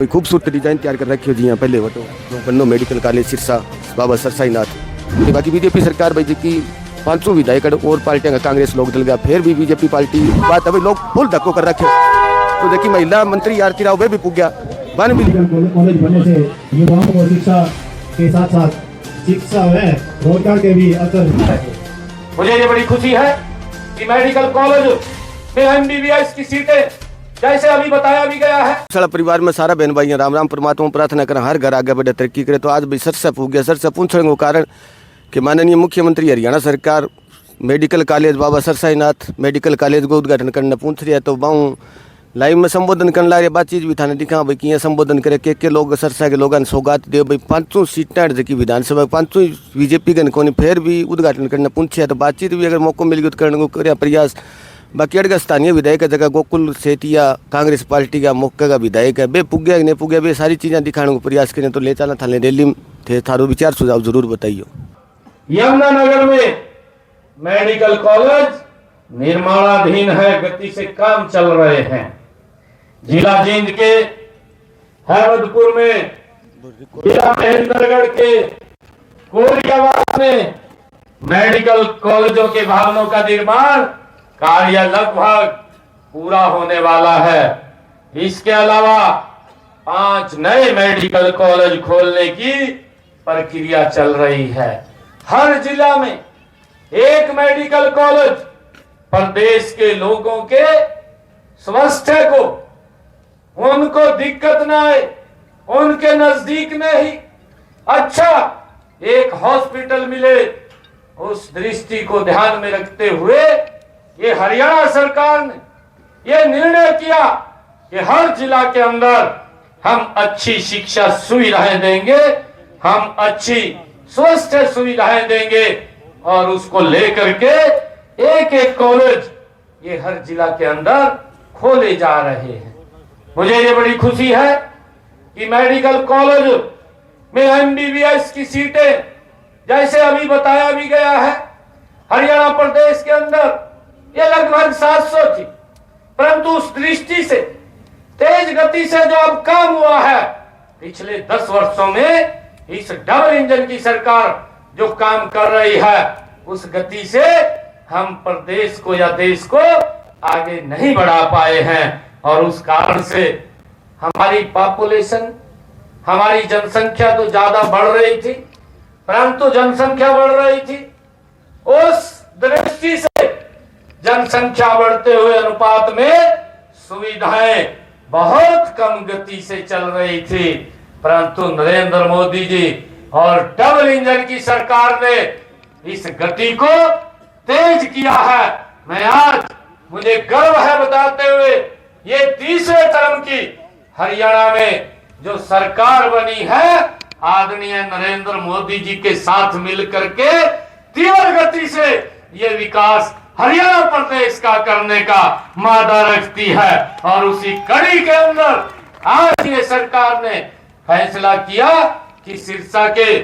कोई खूबसूरत डिजाइन तैयार कर रखी हो जी पहले वटो जो बनो मेडिकल कॉलेज सिरसा बाबा सरसाई नाथ बाकी बीजेपी सरकार भाई जी 500 विधायक और पार्टियां कांग्रेस लोग दल गया फिर भी बीजेपी पार्टी बात अभी लोग फुल धक्को कर रखे तो देखिए महिला मंत्री आरती राव वे भी पुग गया बन भी कॉलेज बनने से युवाओं को शिक्षा के साथ साथ शिक्षा व रोजगार के भी अवसर। मुझे ये बड़ी खुशी है कि मेडिकल कॉलेज में एमबीबीएस की सीटें जैसे अभी बताया भी गया है। सारा परिवार में सारा बहन भाई राम राम परमात्मा प्रार्थना करें हर घर आगे बढ़े तरक्की करे। तो आज भी सरसा पूछ गया सरसा पूछने का कारण कि माननीय मुख्यमंत्री हरियाणा सरकार मेडिकल कॉलेज बाबा सरसाईनाथ मेडिकल कॉलेज को उद्घाटन करने पूछ रही है। तो बाहू लाइव में संबोधन करने ला रही बातचीत भी थाने दिखा भाई कि संबोधन करे के लोग सरसा के लोगों ने सौगात दे भाई 500 सीटें जी विधानसभा 500 बीजेपी के कोनी फिर भी उद्घाटन करने पूछे। तो बातचीत भी अगर मौका मिल गया तो करने को कर प्रयास। बाकी अड़गा स्थानीय विधायक जगह गोकुल सेठिया कांग्रेस पार्टी का मौके का विधायक है बे पुग्या नहीं पुग्या बे सारी चीज़ें दिखाने को प्रयास करें। तो ले चलना थाने दिल्ली में थे थारो विचार सुझाव जरूर बताइए। यमुनानगर में मेडिकल कॉलेज निर्माणाधीन है, गति से काम चल रहे हैं। जिला जींद के हैमदपुर में, जिला महेंद्रगढ़ के कोरियावास में मेडिकल कॉलेजों के भवनों का निर्माण कार्य लगभग पूरा होने वाला है। इसके अलावा 5 नए मेडिकल कॉलेज खोलने की प्रक्रिया चल रही है। हर जिला में एक मेडिकल कॉलेज प्रदेश के लोगों के स्वास्थ्य को, उनको दिक्कत न आए, उनके नजदीक में ही अच्छा एक हॉस्पिटल मिले, उस दृष्टि को ध्यान में रखते हुए ये हरियाणा सरकार ने ये निर्णय किया कि हर जिला के अंदर हम अच्छी शिक्षा सुविधाएं देंगे, हम अच्छी स्वास्थ्य सुविधाएं देंगे और उसको लेकर के एक एक कॉलेज ये हर जिला के अंदर खोले जा रहे हैं। मुझे ये बड़ी खुशी है कि मेडिकल कॉलेज में एमबीबीएस की सीटें जैसे अभी बताया भी गया है हरियाणा प्रदेश के अंदर ये लगभग 700 थी, परंतु उस दृष्टि से तेज गति से जो अब काम हुआ है पिछले 10 वर्षों में इस डबल इंजन की सरकार जो काम कर रही है उस गति से हम प्रदेश को या देश को आगे नहीं बढ़ा पाए हैं। और उस कारण से हमारी पॉपुलेशन, हमारी जनसंख्या तो ज्यादा बढ़ रही थी, परंतु जनसंख्या बढ़ रही थी उस दृष्टि से जनसंख्या बढ़ते हुए अनुपात में सुविधाएं बहुत कम गति से चल रही थी। परंतु नरेंद्र मोदी जी और डबल इंजन की सरकार ने इस गति को तेज किया है। मैं आज मुझे गर्व है बताते हुए ये तीसरे टर्म की हरियाणा में जो सरकार बनी है आदरणीय नरेंद्र मोदी जी के साथ मिलकर के तीव्र गति से ये विकास हरियाणा प्रदेश का करने का मादा रखती है। और उसी कड़ी के अंदर आज ये सरकार ने फैसला किया कि सिरसा के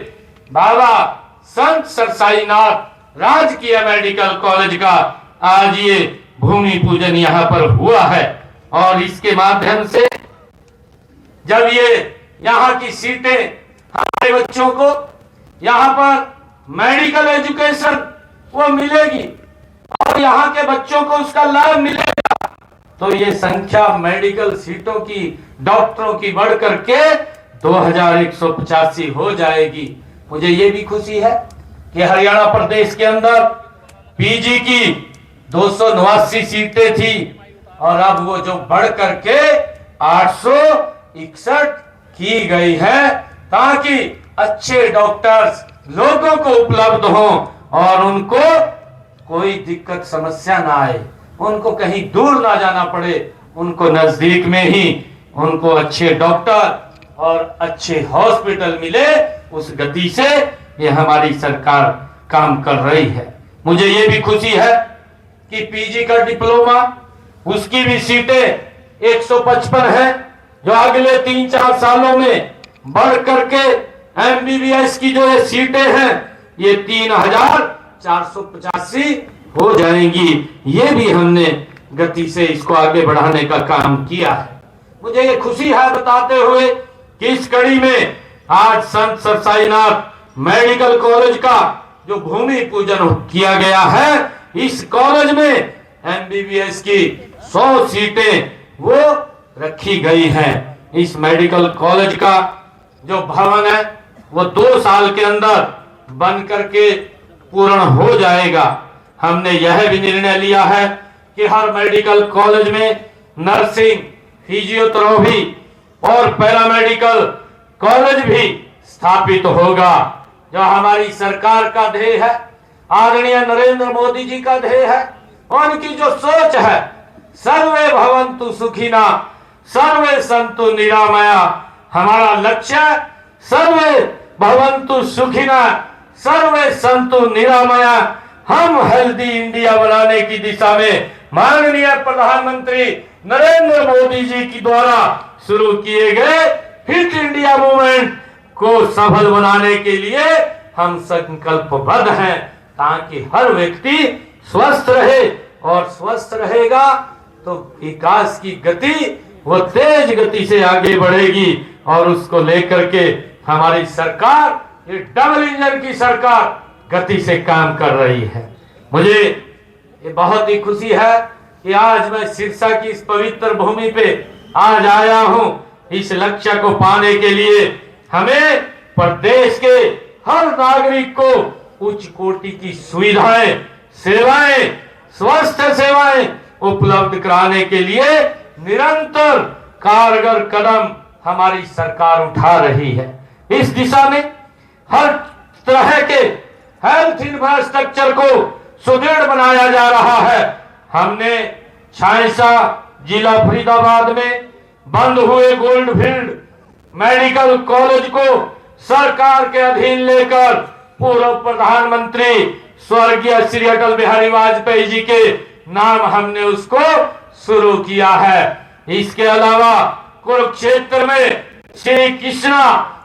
बाबा संत सरसाईनाथ राजकीय मेडिकल कॉलेज का आज ये भूमि पूजन यहाँ पर हुआ है। और इसके माध्यम से जब ये यहाँ की सीटें हमारे बच्चों को यहाँ पर मेडिकल एजुकेशन वो मिलेगी और यहाँ के बच्चों को उसका लाभ मिलेगा तो ये संख्या मेडिकल सीटों की, डॉक्टरों की बढ़ करके 2185 हो जाएगी। मुझे ये भी खुशी है कि हरियाणा प्रदेश के अंदर पीजी की 289 सीटें थी और अब वो जो बढ़ करके 861 की गई है ताकि अच्छे डॉक्टर्स लोगों को उपलब्ध हों और उनको कोई दिक्कत समस्या ना आए, उनको कहीं दूर ना जाना पड़े, उनको नजदीक में ही उनको अच्छे डॉक्टर और अच्छे हॉस्पिटल मिले। उस गति से ये हमारी सरकार काम कर रही है। मुझे ये भी खुशी है कि पीजी का डिप्लोमा उसकी भी सीटें 155 है जो अगले 3-4 सालों में बढ़ करके एमबीबीएस की जो ये सीटें हैं ये 3485 हो जाएंगी। ये भी हमने गति से इसको आगे बढ़ाने का काम किया है। मुझे ये खुशी है बताते हुए कि इस कड़ी में आज संत सरसाईनाथ मेडिकल कॉलेज का जो भूमि पूजन किया गया है, इस कॉलेज में एमबीबीएस की 100 सीटें वो रखी गई हैं। इस मेडिकल कॉलेज का जो भवन है वो 2 साल के अंदर बन करके पूर्ण हो जाएगा। हमने यह भी निर्णय लिया है कि हर मेडिकल कॉलेज में नर्सिंग, फिजियोथेरेपी और पैरामेडिकल कॉलेज भी स्थापित होगा। जो हमारी सरकार का ध्येय है, आदरणीय नरेंद्र मोदी जी का ध्येय है, उनकी जो सोच है, सर्वे भवन्तु सुखिना सर्वे सन्तु निरामया। हमारा लक्ष्य सर्वे भवन्तु सुखिना सर्वे सन्तु निरामया। हम हेल्दी इंडिया बनाने की दिशा में माननीय प्रधानमंत्री नरेंद्र मोदी जी की द्वारा शुरू किए गए फिट इंडिया मूवमेंट को सफल बनाने के लिए हम संकल्पबद्ध हैं, ताकि हर व्यक्ति स्वस्थ रहे, और स्वस्थ रहेगा तो विकास की गति वो तेज गति से आगे बढ़ेगी। और उसको लेकर के हमारी सरकार, ये डबल इंजन की सरकार, गति से काम कर रही है। मुझे ये बहुत ही खुशी है कि आज मैं सिरसा की इस पवित्र भूमि पे आज आया हूं। इस लक्ष्य को पाने के लिए हमें प्रदेश के हर नागरिक को उच्च कोटि की सुविधाएं, सेवाएं, स्वास्थ्य सेवाएं उपलब्ध कराने के लिए निरंतर कारगर कदम हमारी सरकार उठा रही है। इस दिशा में हर तरह के हेल्थ इंफ्रास्ट्रक्चर को सुदृढ़ बनाया जा रहा है। हमने छायसा जिला फरीदाबाद में बंद हुए गोल्डफील्ड मेडिकल कॉलेज को सरकार के अधीन लेकर पूर्व प्रधानमंत्री स्वर्गीय श्री अटल बिहारी वाजपेयी जी के नाम हमने उसको शुरू किया है। इसके अलावा कुरुक्षेत्र में श्री कृष्णा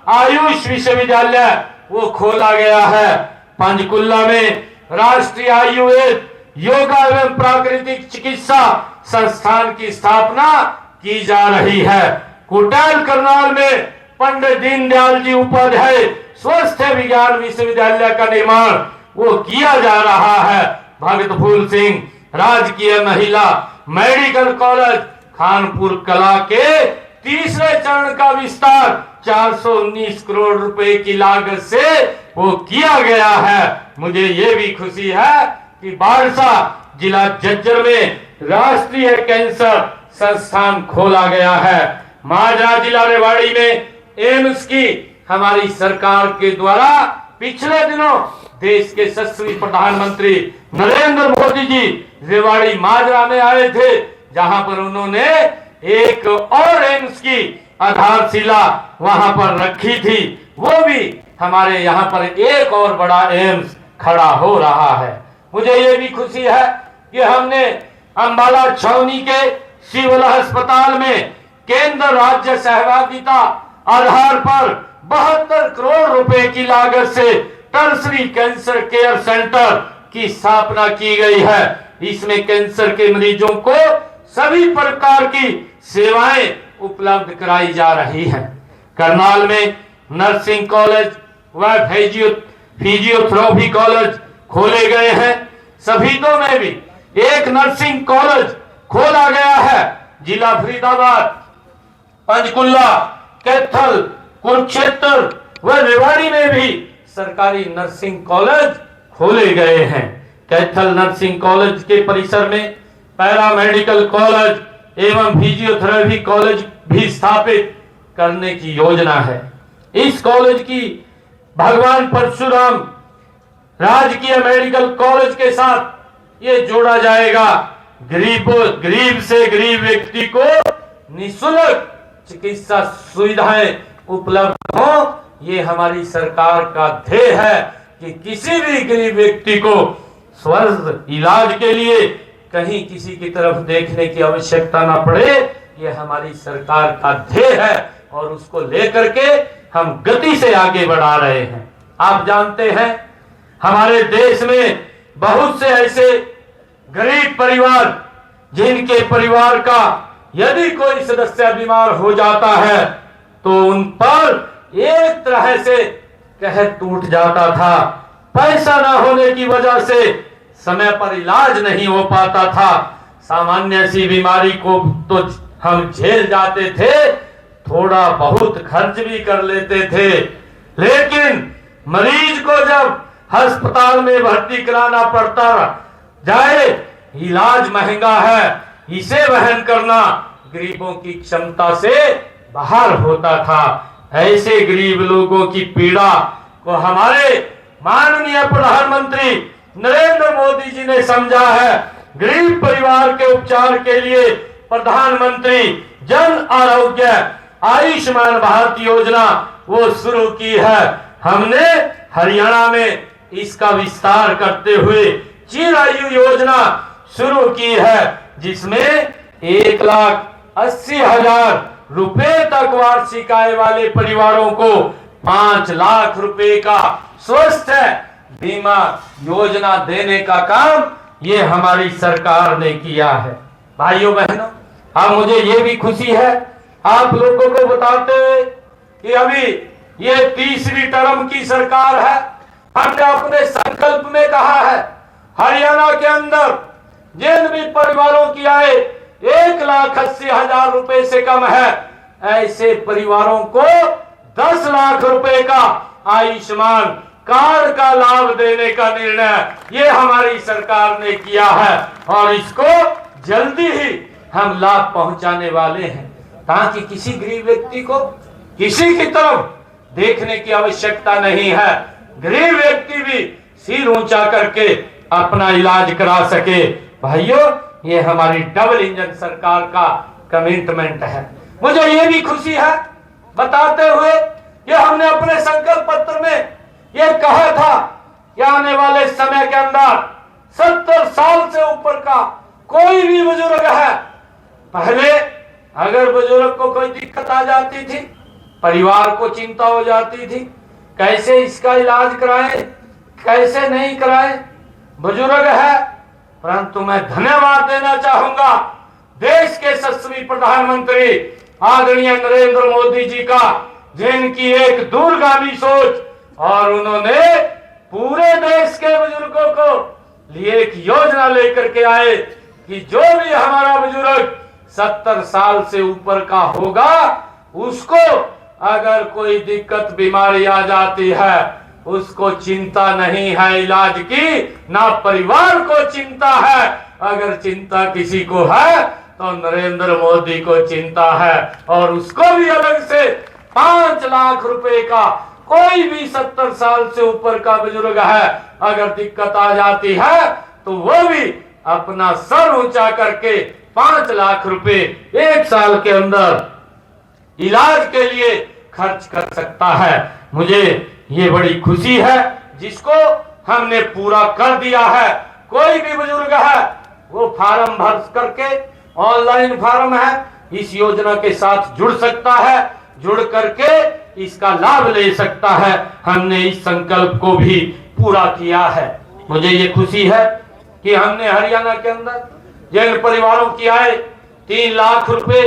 आयुष विश्वविद्यालय वो खोला गया है। पंचकुला में राष्ट्रीय आयुर्वेद, योगा एवं प्राकृतिक चिकित्सा संस्थान की स्थापना की जा रही है। कोटाल करनाल में पंडित दीनदयाल जी उपाध्याय स्वास्थ्य विज्ञान विश्वविद्यालय का निर्माण वो किया जा रहा है। भगत फूल सिंह राजकीय महिला मेडिकल कॉलेज खानपुर कला के तीसरे चरण का विस्तार 419 करोड़ रुपए की लागत से वो किया गया है। मुझे ये भी खुशी है कि बारसा जिला झज्जर में राष्ट्रीय कैंसर संस्थान खोला गया है। माजरा जिला रेवाड़ी में एम्स की हमारी सरकार के द्वारा पिछले दिनों देश के यशस्वी प्रधानमंत्री नरेंद्र मोदी जी रेवाड़ी माजरा में आए थे, जहां पर उन्होंने एक और एम्स की आधारशिला वहां पर रखी थी। वो भी हमारे यहाँ पर एक और बड़ा एम्स खड़ा हो रहा है। मुझे ये भी खुशी है कि हमने अंबाला छावनी के सिविल अस्पताल में केंद्र राज्य सहभागिता आधार पर 72 करोड़ रुपए की लागत से टर्सरी कैंसर केयर सेंटर की स्थापना की गई है। इसमें कैंसर के मरीजों को सभी प्रकार की सेवाएं उपलब्ध कराई जा रही हैं। करनाल में नर्सिंग कॉलेज व फिजियोथेरेपी कॉलेज खोले गए हैं। सभीदों में भी एक नर्सिंग कॉलेज खोला गया है। जिला फरीदाबाद, पंचकुला, कैथल, कुरुक्षेत्र व रेवाड़ी में भी सरकारी नर्सिंग कॉलेज खोले गए हैं। कैथल नर्सिंग कॉलेज के परिसर में पैरामेडिकल कॉलेज एवं फिजियोथेरेपी कॉलेज भी स्थापित करने की योजना है। इस कॉलेज की भगवान परशुराम राजकीय मेडिकल कॉलेज के साथ ये जोड़ा जाएगा। गरीब से गरीब व्यक्ति को निःशुल्क चिकित्सा सुविधाएं उपलब्ध हो, ये हमारी सरकार का ध्येय है कि किसी भी गरीब व्यक्ति को स्वस्थ इलाज के लिए कहीं किसी की तरफ देखने की आवश्यकता ना पड़े, ये हमारी सरकार का ध्येय है और उसको लेकर के हम गति से आगे बढ़ा रहे हैं। आप जानते हैं हमारे देश में बहुत से ऐसे गरीब परिवार जिनके परिवार का यदि कोई सदस्य बीमार हो जाता है तो उन पर एक तरह से कहर टूट जाता था। पैसा ना होने की वजह से समय पर इलाज नहीं हो पाता था। सामान्य सी बीमारी को तो हम झेल जाते थे, थोड़ा बहुत खर्च भी कर लेते थे, लेकिन मरीज को जब अस्पताल में भर्ती कराना पड़ता जाए, इलाज महंगा है, इसे वहन करना गरीबों की क्षमता से बाहर होता था। ऐसे गरीब लोगों की पीड़ा को हमारे माननीय प्रधानमंत्री नरेंद्र मोदी जी ने समझा है। गरीब परिवार के उपचार के लिए प्रधानमंत्री जन आरोग्य आयुष्मान भारत योजना वो शुरू की है। हमने हरियाणा में इसका विस्तार करते हुए चिरायु योजना शुरू की है, जिसमें 1,80,000 रुपए तक वार्षिक आय वाले परिवारों को 5 लाख रुपए का स्वास्थ्य बीमा योजना देने का काम ये हमारी सरकार ने किया है। भाइयों बहनों, अब मुझे ये भी खुशी है आप लोगों को बताते हुए कि अभी ये तीसरी टर्म की सरकार है। हमने अपने संकल्प में कहा है हरियाणा के अंदर जिन भी परिवारों की आय 1,80,000 रुपए से कम है, ऐसे परिवारों को 10 लाख रुपए का आयुष्मान कार्ड का लाभ देने का निर्णय ये हमारी सरकार ने किया है और इसको जल्दी ही हम लाभ पहुंचाने वाले हैं, ताकि किसी गरीब व्यक्ति को किसी की तरफ देखने की आवश्यकता नहीं है। गरीब व्यक्ति भी सिर ऊंचा करके अपना इलाज करा सके। भाइयों, ये हमारी डबल इंजन सरकार का कमिटमेंट है। मुझे ये भी खुशी है बताते हुए कि हमने अपने संकल्प पत्र में ये कहा था कि आने वाले समय के अंदर 70 साल से ऊपर का कोई भी बुजुर्ग है, पहले अगर बुजुर्ग को कोई दिक्कत आ जाती थी, परिवार को चिंता हो जाती थी, कैसे इसका इलाज कराएं, कैसे नहीं कराएं, बुजुर्ग है। परंतु मैं धन्यवाद देना चाहूंगा देश के यशस्वी प्रधानमंत्री आदरणीय नरेंद्र मोदी जी का, जिनकी एक दूरगामी सोच और उन्होंने पूरे देश के बुजुर्गों को लिए एक योजना लेकर के आए कि जो भी हमारा बुजुर्ग 70 साल से ऊपर का होगा, उसको अगर कोई दिक्कत बीमारी आ जाती है, उसको चिंता नहीं है इलाज की, ना परिवार को चिंता है। अगर चिंता किसी को है तो नरेंद्र मोदी को चिंता है, और उसको भी अलग से 5 लाख रुपए का, कोई भी 70 साल से ऊपर का बुजुर्ग है अगर दिक्कत आ जाती है तो वो भी अपना सर ऊंचा करके 5 लाख रुपए 1 साल के अंदर इलाज के लिए खर्च कर सकता है। मुझे ये बड़ी खुशी है जिसको हमने पूरा कर दिया है। कोई भी बुजुर्ग है वो फार्म भर करके, ऑनलाइन फार्म है, इस योजना के साथ जुड़ सकता है, जुड़ करके इसका लाभ ले सकता है। हमने इस संकल्प को भी पूरा किया है। मुझे ये खुशी है कि हमने हरियाणा के अंदर जिन परिवारों की आय 3 लाख रुपए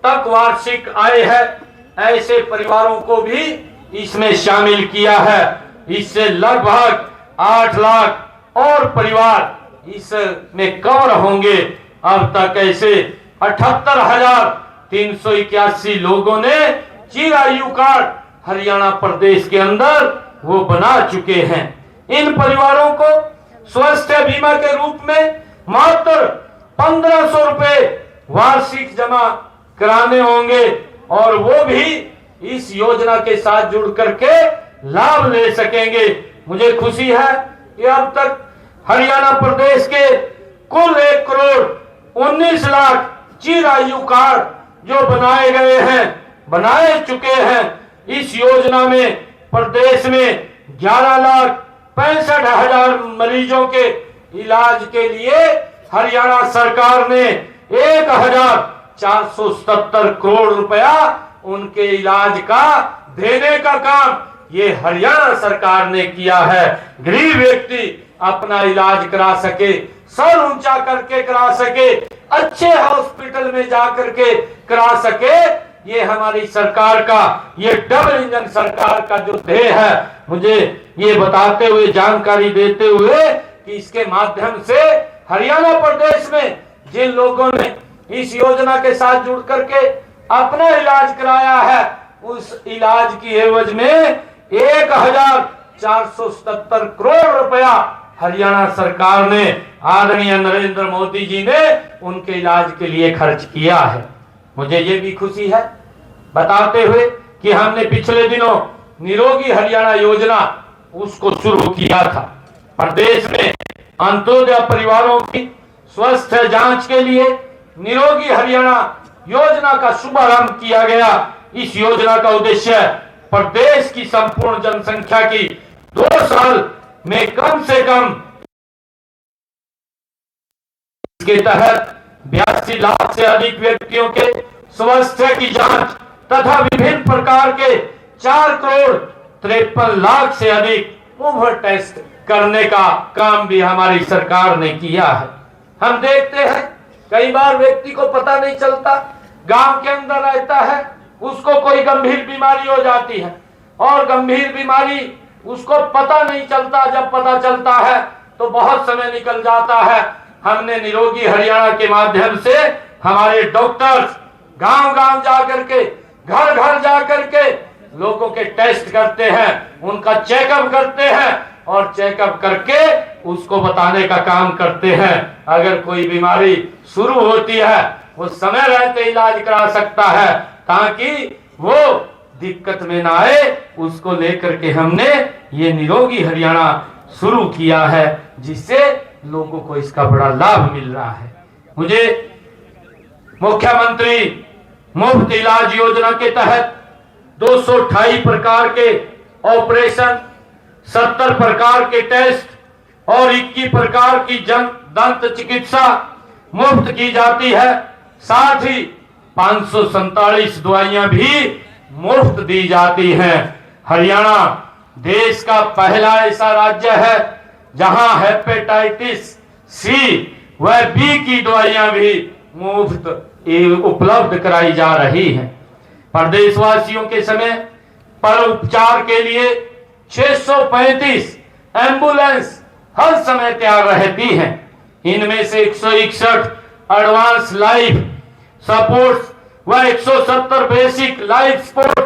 तक वार्षिक आय है, ऐसे परिवारों को भी इसमें शामिल किया है। इससे लगभग 8 लाख और परिवार इसमें कवर होंगे। अब तक ऐसे 78,381 लोगों ने चिरायु कार्ड हरियाणा प्रदेश के अंदर वो बना चुके हैं। इन परिवारों को स्वास्थ्य बीमा के रूप में मात्र 1500 रुपए वार्षिक जमा कराने होंगे, और वो भी इस योजना के साथ जुड़ करके लाभ ले सकेंगे। मुझे खुशी है कि अब तक हरियाणा प्रदेश के कुल 1,19 लाख चिरायु कार्ड जो बनाए गए हैं, बनाए चुके हैं। इस योजना में प्रदेश में 11,65,000 मरीजों के इलाज के लिए हरियाणा सरकार ने 1,470 करोड़ रुपया उनके इलाज का देने का काम ये हरियाणा सरकार ने किया है। गरीब व्यक्ति अपना इलाज करा सके, सर ऊंचा करके करा सके, अच्छे हॉस्पिटल में जा करके करा सके। ये हमारी सरकार का, ये डबल इंजन सरकार का जो ध्येय है, मुझे ये बताते हुए, जानकारी देते हुए कि इसके माध्यम से हरियाणा प्रदेश में जिन लोगों ने इस योजना के साथ जुड़ करके अपना इलाज कराया है, उस इलाज की एवज में 1477 करोड़ रुपया हरियाणा सरकार ने, आदरणीय नरेंद्र मोदी जी ने उनके इलाज के लिए खर्च किया है। मुझे ये भी खुशी है बताते हुए कि हमने पिछले दिनों निरोगी हरियाणा योजना उसको शुरू किया था। प्रदेश में अंत्योदय परिवारों की स्वास्थ्य जांच के लिए निरोगी हरियाणा योजना का शुभारंभ किया गया। इस योजना का उद्देश्य प्रदेश की संपूर्ण जनसंख्या की 2 साल में कम से कम, इसके तहत 82 लाख से अधिक व्यक्तियों के स्वास्थ्य की जांच तथा विभिन्न प्रकार के 4,53,00,000 से अधिक ओवर टेस्ट करने का काम भी हमारी सरकार ने किया है। हम देखते हैं कई बार व्यक्ति को पता नहीं चलता, गांव के अंदर रहता है, उसको कोई गंभीर बीमारी हो जाती है और गंभीर बीमारी उसको पता नहीं चलता, जब पता चलता है तो बहुत समय निकल जाता है। हमने निरोगी हरियाणा के माध्यम से हमारे डॉक्टर्स गांव-गांव जा करके, घर-घर जा करके लोगों के टेस्ट करते हैं, उनका चेकअप करते हैं और चेकअप करके उसको बताने का काम करते हैं। अगर कोई बीमारी शुरू होती है, वो समय रहते इलाज करा सकता है ताकि वो दिक्कत में ना आए। उसको लेकर के हमने ये निरोगी हरियाणा शुरू किया है, जिससे लोगों को इसका बड़ा लाभ मिल रहा है। मुझे मुख्यमंत्री मुफ्त इलाज योजना के तहत 228 प्रकार के ऑपरेशन, 70 प्रकार के टेस्ट और 21 प्रकार की दंत चिकित्सा मुफ्त की जाती है। साथ ही 547 दवाइयां भी मुफ्त दी जाती हैं। हरियाणा देश का पहला ऐसा राज्य है जहां हेपेटाइटिस सी व बी की दवाइयां भी मुफ्त उपलब्ध कराई जा रही हैं। प्रदेशवासियों के समय पर उपचार के लिए 635 एम्बुलेंस हर समय तैयार रहती हैं। इनमें से 161 एडवांस लाइफ सपोर्ट्स व 170 बेसिक लाइफ सपोर्ट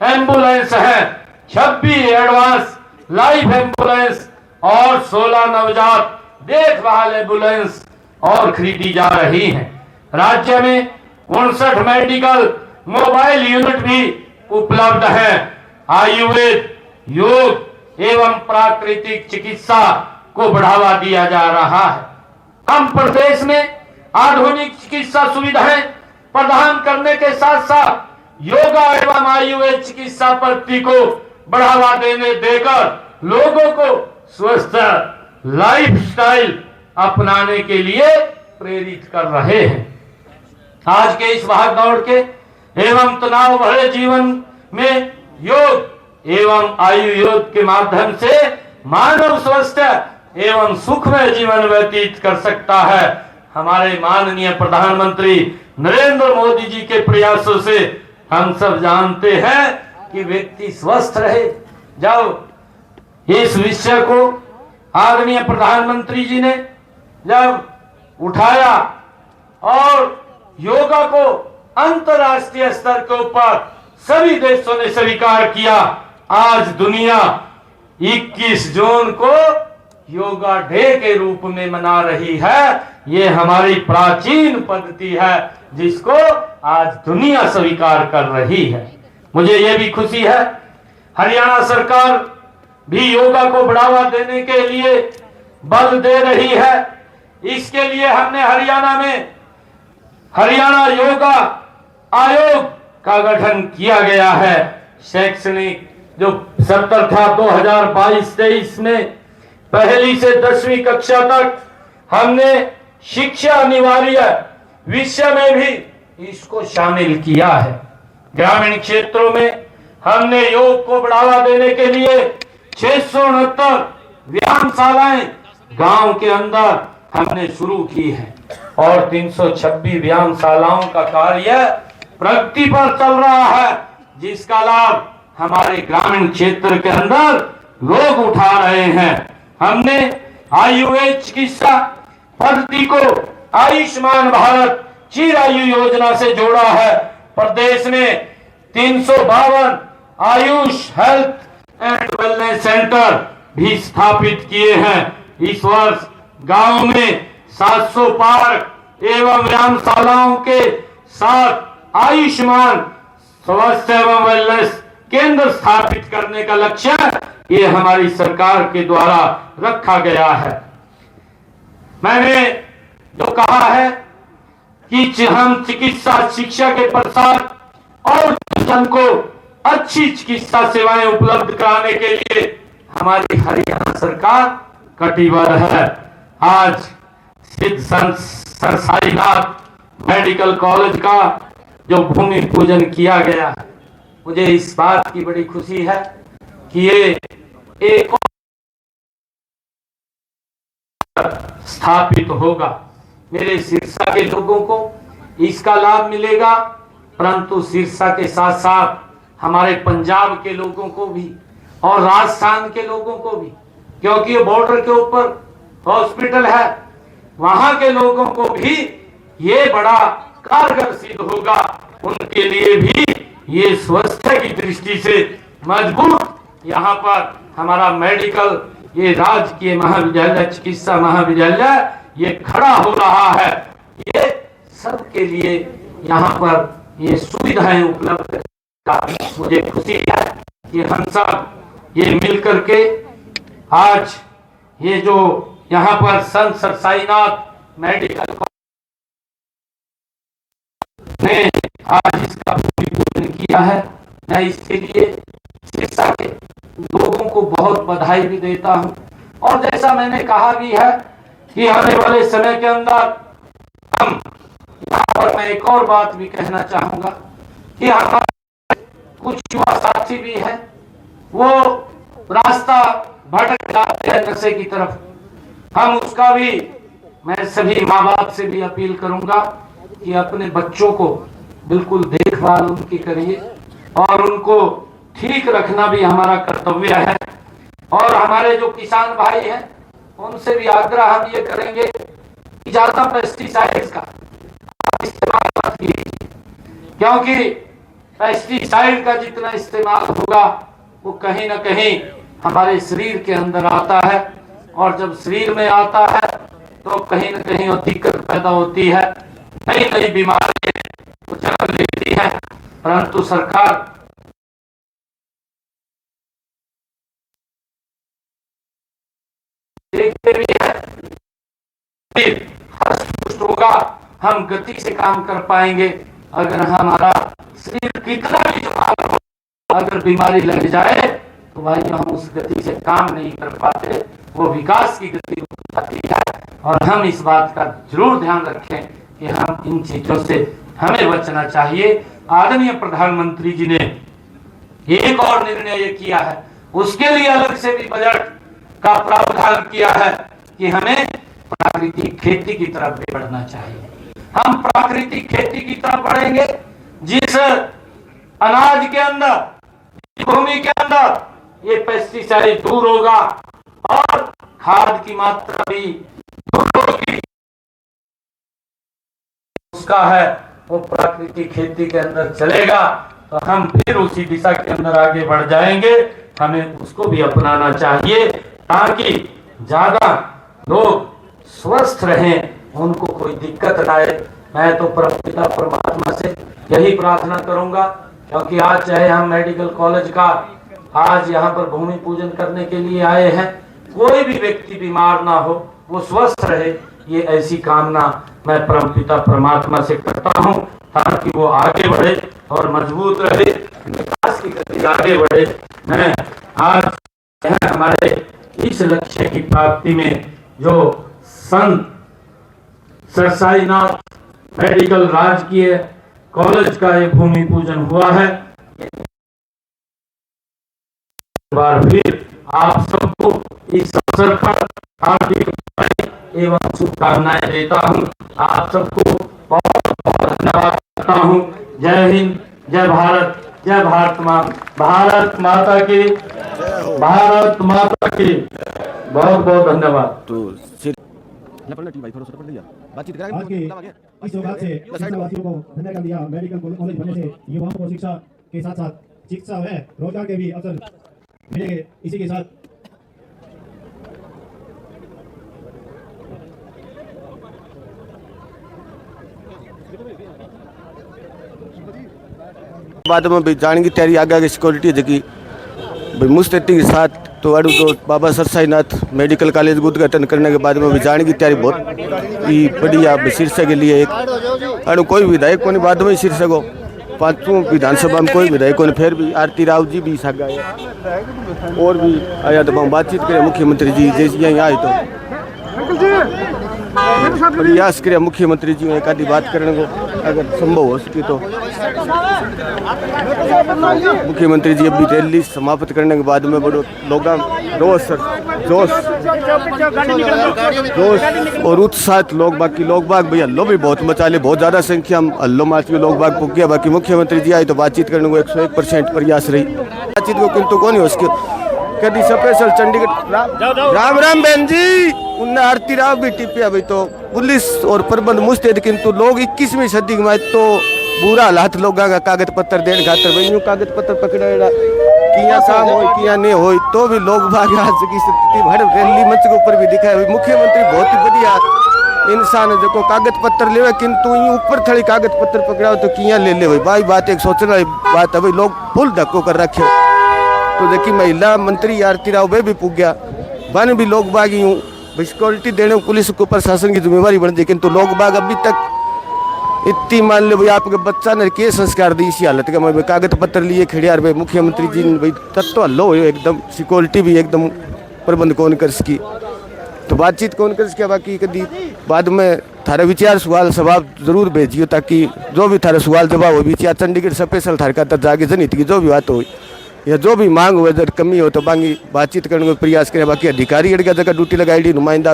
एम्बुलेंस है, 26 एडवांस लाइफ एम्बुलेंस और 16 नवजात देखभाल एम्बुलेंस और खरीदी जा रही हैं। राज्य में 59 मेडिकल मोबाइल यूनिट भी उपलब्ध है। आयुर्वेद, योग एवं प्राकृतिक चिकित्सा को बढ़ावा दिया जा रहा है। हम प्रदेश में आधुनिक चिकित्सा सुविधाएं प्रदान करने के साथ साथ योगा एवं आयुर्वेद चिकित्सा पद्धति को बढ़ावा देकर लोगों को स्वस्थ लाइफस्टाइल अपनाने के लिए प्रेरित कर रहे हैं। आज के इस भागदौड़ के एवं तनाव भरे जीवन में योग एवं आयुर्वेद के माध्यम से मानव स्वस्थ एवं सुखमय जीवन व्यतीत कर सकता है। हमारे माननीय प्रधानमंत्री नरेंद्र मोदी जी के प्रयासों से हम सब जानते हैं कि व्यक्ति स्वस्थ रहे। जब इस विषय को आदरणीय प्रधानमंत्री जी ने जब उठाया और योगा को अंतर्राष्ट्रीय स्तर के ऊपर सभी देशों ने स्वीकार किया, आज दुनिया 21 जून को योगा डे के रूप में मना रही है। ये हमारी प्राचीन पद्धति है जिसको आज दुनिया स्वीकार कर रही है। मुझे ये भी खुशी है हरियाणा सरकार भी योगा को बढ़ावा देने के लिए बल दे रही है। इसके लिए हमने हरियाणा में हरियाणा योगा आयोग का गठन किया गया है। शैक्षणिक जो सत्र था 2022-23 में पहली से 10वीं कक्षा तक हमने शिक्षा अनिवार्य विषय में भी इसको शामिल किया है। ग्रामीण क्षेत्रों में हमने योग को बढ़ावा देने के लिए 669 व्यायामशालाएं गांव के अंदर हमने शुरू की है और 326 व्यायामशालाओं का कार्य प्रगति पर चल रहा है, जिसका लाभ हमारे ग्रामीण क्षेत्र के अंदर लोग उठा रहे हैं। हमने आयुष चिकित्सा पद्धति को आयुष्मान भारत चिरायु योजना से जोड़ा है। प्रदेश में 352 Ayush health and wellness centre भी स्थापित किए हैं। इस वर्ष गांव में 700 पार्क एवं व्यायामशालाओं के साथ आयुष्मान स्वास्थ्य एवं वेलनेस केंद्र स्थापित करने का लक्ष्य ये हमारी सरकार के द्वारा रखा गया है। मैंने जो कहा है कि हम चिकित्सा शिक्षा के प्रसार और जन को अच्छी चिकित्सा सेवाएं उपलब्ध कराने के लिए हमारी हरियाणा सरकार कटिबद्ध है। आज सिद्ध संत सर साईनाथ मेडिकल कॉलेज का जो भूमि पूजन किया गया है, मुझे इस बात की बड़ी खुशी है कि ये एक स्थापित होगा। मेरे सिरसा के लोगों को इसका लाभ मिलेगा, परंतु सिरसा के साथ साथ हमारे पंजाब के लोगों को भी और राजस्थान के लोगों को भी, क्योंकि ये बॉर्डर के ऊपर हॉस्पिटल है, वहां के लोगों को भी ये बड़ा कारगर सिद्ध होगा। उनके लिए भी ये स्वास्थ्य की दृष्टि से मजबूत यहाँ पर हमारा मेडिकल ये राजकीय महाविद्यालय चिकित्सा महाविद्यालय ये खड़ा हो रहा है। ये सबके लिए यहाँ पर ये सुविधाएं उपलब्ध का मुझे खुशी है कि हम सब ये मिलकर के आज ये जो यहाँ पर संत सर साईनाथ मेडिकल ने आज इसका भूमि पूजन किया है। मैं इसके लिए सिरसा के लोगों को बहुत बधाई भी देता हूं। और जैसा मैंने कहा भी है कि आने वाले समय के अंदर हम यहाँ पर मैं एक और बात भी कहना चाहूंगा कि हमारे कुछ युवा साथी भी हैं, वो रास्ता भटक जाते हैं नशे की तरफ। हम उसका भी मैं सभी माँ बाप से भी अपील करूंगा कि अपने बच्चों को बिल्कुल देखभाल उनकी करिए और उनको ठीक रखना भी हमारा कर्तव्य है। और हमारे जो किसान भाई हैं उनसे भी आग्रह हम ये करेंगे कि ज्यादा पेस्टिसाइड्स का इस्तेमाल मत कीजिए, क्योंकि पेस्टिसाइड का जितना इस्तेमाल होगा वो कहीं ना कहीं हमारे शरीर के अंदर आता है, और जब शरीर में आता है तो कहीं ना कहीं वो दिक्कत पैदा होती है, नई नई बीमारियां जन्म लेती है। परंतु सरकार देखते भी है, हष्ट होगा, हम गति से काम कर पाएंगे। अगर हमारा शरीर कितना भी जुकाम हो, अगर बीमारी लग जाए तो भाई हम उस गति से काम नहीं कर पाते, वो विकास की गति रुक जाती है। और हम इस बात का जरूर ध्यान रखें कि हम इन चीजों से हमें बचना चाहिए। आदरणीय प्रधानमंत्री जी ने एक और निर्णय ये किया है, उसके लिए अलग से भी बजट का प्रावधान किया है कि हमें प्राकृतिक खेती की तरफ भी बढ़ना चाहिए। हम प्राकृतिक खेती की तरफ बढ़ेंगे, जिस अनाज के अंदर, भूमि के अंदर ये पेस्टिसाइड दूर होगा और खाद की मात्रा भी दूर होगी, उसका है वो प्राकृतिक खेती के अंदर चलेगा, तो हम फिर उसी दिशा के अंदर आगे बढ़ जाएंगे। हमें उसको भी अपनाना चाहिए ताकि ज्यादा लोग स्वस्थ रहें, उनको कोई दिक्कत ना आए। मैं तो परमपिता परमात्मा से यही प्रार्थना करूंगा, क्योंकि आज चाहे हम मेडिकल कॉलेज का आज यहाँ पर भूमि पूजन करने के लिए आए हैं, कोई भी व्यक्ति बीमार ना हो, वो स्वस्थ रहे, ये ऐसी कामना मैं परमपिता परमात्मा से करता हूँ, ताकि वो आगे बढ़े और मजबूत रहे, विकास की गति आगे बढ़े। मैं आज हमारे इस लक्ष्य की प्राप्ति में जो संत सर साईनाथ मेडिकल राजकीय कॉलेज का ये भूमि पूजन हुआ है, बार फिर आप सबको इस अवसर पर हार्दिक एवं शुभकामनाएं देता हूँ। आप सबको बहुत बहुत धन्यवाद करता हूँ। जय हिंद, जय भारत, जय भारत माँ, भारत माता की, भारत माता की। बहुत बहुत धन्यवाद। तो बातचीत आज के इस सौगात से शिक्षावासियों को धन्य कर दिया। मेडिकल कॉलेज बनने से युवाओं को शिक्षा के साथ साथ चिकित्सा व रोजगार के भी अवसर मिलेंगे। इसी के साथ बाद में भी जाने की तैयारी आगे आगे सिक्योरिटी जगी भाई मुस्तैदी के साथ तो अड़ू तो बाबा सरसाईनाथ मेडिकल कॉलेज का उद्घाटन करने के बाद में भी जाने की तैयारी बहुत ही बढ़िया शीर्षक के लिए एक अड़ू कोई विधायक को नहीं बाद में शीर्षक हो पांचों विधानसभा में कोई विधायक को नहीं फिर भी आरती राव जी भी साग आए और भी आया तो हम बातचीत करें मुख्यमंत्री जी जैसे यहाँ आए तो प्रयास करें मुख्यमंत्री जी एक आधी बात करने को अगर संभव हो सके तो। मुख्यमंत्री जी अभी रैली समाप्त करने के बाद में बड़ो लोग जोश और उत्साहित लोग बाकी लोग बाग भैया हल्लो भी बहुत मचा ले बहुत ज़्यादा संख्या में हल्लो माच के लोग बाग पुग गया। बाकी मुख्यमंत्री जी आए तो बातचीत करने को 101% प्रयास रही बातचीत को किंतु कौन हो सके कभी स्पेशल चंडीगढ़ राम राम बहन जी उन्हें आरती राव भी टिपिया भाई तो पुलिस और प्रबंध मुस्तैद किंतु लोग 21वीं सदी में तो बुरा हालात लोग का कागज पत्र देने खातर भाई यूँ कागज पत्र पकड़ा किया काम हो किया नहीं हो तो भी लोग भाग आज की स्थिति हर रैली मंच के ऊपर भी दिखाया मुख्यमंत्री बहुत ही बढ़िया इंसान है जो कागज पत्र ले किंतु ऊपर थड़ी कागज पत्र पकड़ाओ तो किया ले ले भाई बात एक सोचने वाली बात है भाई लोग फुल धक्को कर रखे तो देखिए महिला मंत्री आरती राव वे भी पुग गया बन भी लोग बाग यूँ सिक्योरिटी देने पुलिस को प्रशासन की जिम्मेवारी बन दी किंतु लोग बाग अभी तक इतनी मान लो भाई आपके बच्चा ने के संस्कार दी इसी हालत का मैं कागज पत्र लिए खड़ियार भाई मुख्यमंत्री जी ने भाई तत्व हल्लो एकदम सिक्योरिटी भी एकदम प्रबंध कौन कर सकी तो बातचीत कौन कर सके बाकी कभी बाद में थारे विचार सवाल जवाब जरूर भेजियो ताकि जो भी थारे सवाल जवाब हो विचार चंडीगढ़ स्पेशल थारे का जाके जनहित की जो भी बात हो या जो भी मांग हो अगर कमी हो तो बाकी बातचीत करने का प्रयास करें। बाकी अधिकारी अड़का जगह ड्यूटी लगाई नुमाइंदा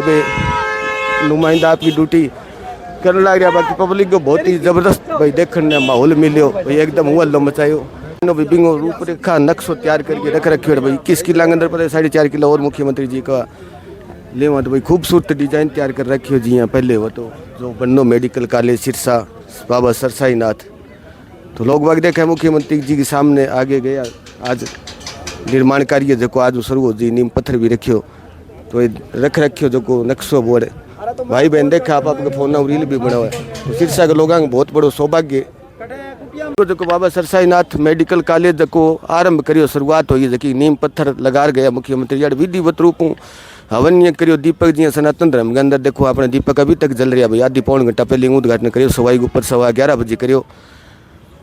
आपकी ड्यूटी करने लग रहा बाकी पब्लिक को बहुत ही जबरदस्त भाई देखने माहौल मिलो भाई एकदम हुआ लो मचायो बिंगो रूपरेखा नक्शो तैयार करके रख रखे भाई 21 किलो अंदर पर 4.5 किलो और मुख्यमंत्री जी का ले तो भाई खूबसूरत डिजाइन तैयार कर रखी हो जी यहाँ पहले हो तो जो बन्नो मेडिकल कॉलेज सिरसा बाबा सरसाईनाथ तो लोग बाग देखा मुख्यमंत्री जी के सामने आगे गया आज निर्माण कार्य जो आज शुरू हो जी नीम पत्थर भी रखियो तो रख रखियो जो नक्शो बोर्ड भाई बहन देखा आप आपके फोन में रील भी बना हुआ है तो सिरसा के लोगों का बहुत बड़ो सौभाग्य जो बाबा सरसाईनाथ मेडिकल कॉलेज को आरंभ करियो शुरुआत हुई जबकि नीम पत्थर लगा गया मुख्यमंत्री जी विधिवत रूप हवन करियो दीपक जी सनातन धर्म के अंदर देखो अपने दीपक अभी तक जल रहा भाई आधी पौन घंटा पहले उद्घाटन करियो सवाई के ऊपर 11:15 बजे करियो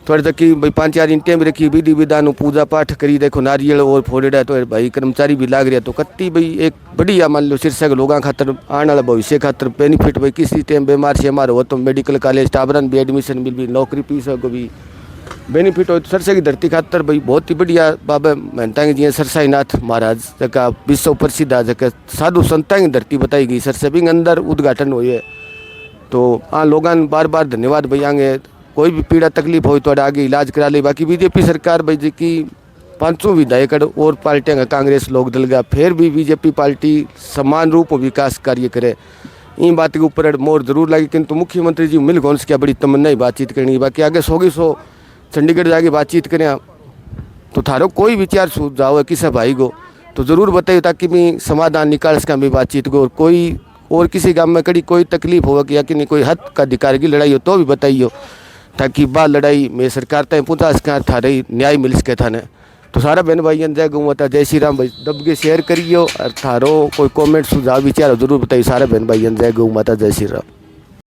थोड़ी तक भाई 5-4 ईंटें भी रखी विधि विधान पूजा पाठ करी देखो नारियल और फोड़ेड़ा तो भाई कर्मचारी भी लाग रहा तो कत्ती भाई एक बढ़िया मान लो शीर्षक लोगों खातर आने वाला भविष्य खातर बेनिफिट भाई किसी टाइम बीमार से हमारा हो तो मेडिकल कॉलेज टाबरन भी एडमिशन मिल भी नौकरी पीस को भी बेनिफिट हो तो सरसा की धरती खातर भाई बहुत ही बढ़िया बाबा महंता जी सरसाईनाथ महाराज जगह विश्व प्रसिद्ध है जगह साधु संता की धरती बताई गई सरसा भी अंदर उद्घाटन हुए तो हाँ लोगों बार बार धन्यवाद भाई आगे कोई भी पीड़ा तकलीफ हो तो आगे इलाज करा ले। बाकी बीजेपी सरकार भाई जी की 500 विधायक और पार्टियां का कांग्रेस लोक दल का फिर भी बीजेपी पार्टी समान रूप में विकास कार्य करे इन बात के ऊपर मोर जरूर लगी किंतु मुख्यमंत्री जी मिल कौन क्या बड़ी तमन्ना ही बातचीत करनी बाकी आगे 100 चंडीगढ़ जाके बातचीत करें तो थारो कोई विचार सुझाव है किसी भाई को तो ज़रूर बताइए ताकि मैं समाधान निकाल सका भी बातचीत को और कोई और किसी गांव में कड़ी कोई तकलीफ हो कि या कि नहीं कोई हद का अधिकार की लड़ाई हो तो भी बताइए ताकि बात लड़ाई में सरकार तक पहुँचा सका थारे न्याय मिल सके थाने तो सारा बहन भाई जय गौ माता जय श्री राम भाई दब के शेयर करियो और थारो कोई कमेंट सुझाव विचार जरूर बताइए सारा बहन भाई जय गौ माता जय श्री राम।